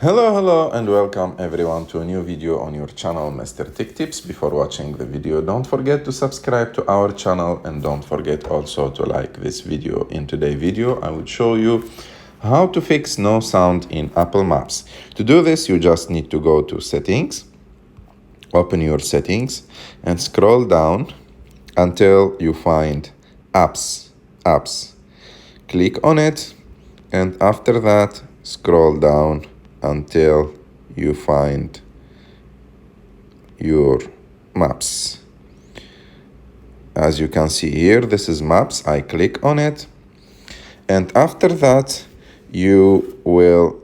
Hello and welcome everyone to a new video on your channel Mr. Tech Tips. Before watching the video, don't forget to subscribe to our channel and don't forget also to like this video. In today's video, I will show you how to fix no sound in Apple Maps. To do this, you just need to go to settings, open your settings and scroll down until you find apps. Click on it and after that scroll down until you find your maps. As you can see here, this is maps. I click on it and after that you will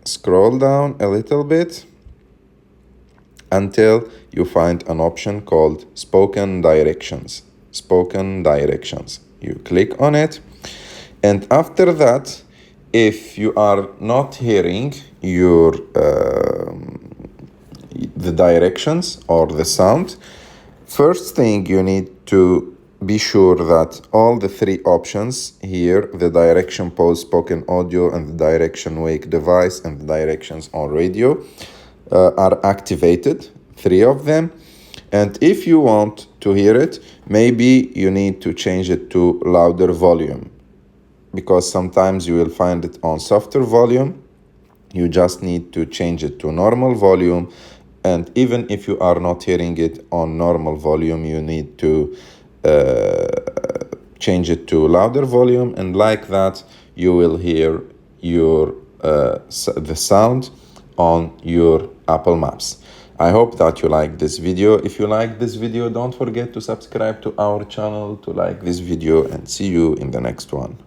scroll down a little bit until you find an option called spoken directions. You click on it and after that, if you are not hearing the directions or the sound, first thing you need to be sure that all the three options here, the direction pause spoken audio and the direction wake device and the directions on radio are activated, three of them. And if you want to hear it, maybe you need to change it to louder volume, because sometimes you will find it on softer volume. You just need to change it to normal volume. And even if you are not hearing it on normal volume, you need to change it to louder volume. And like that, you will hear the sound on your Apple Maps. I hope that you like this video. If you like this video, don't forget to subscribe to our channel, to like this video, and see you in the next one.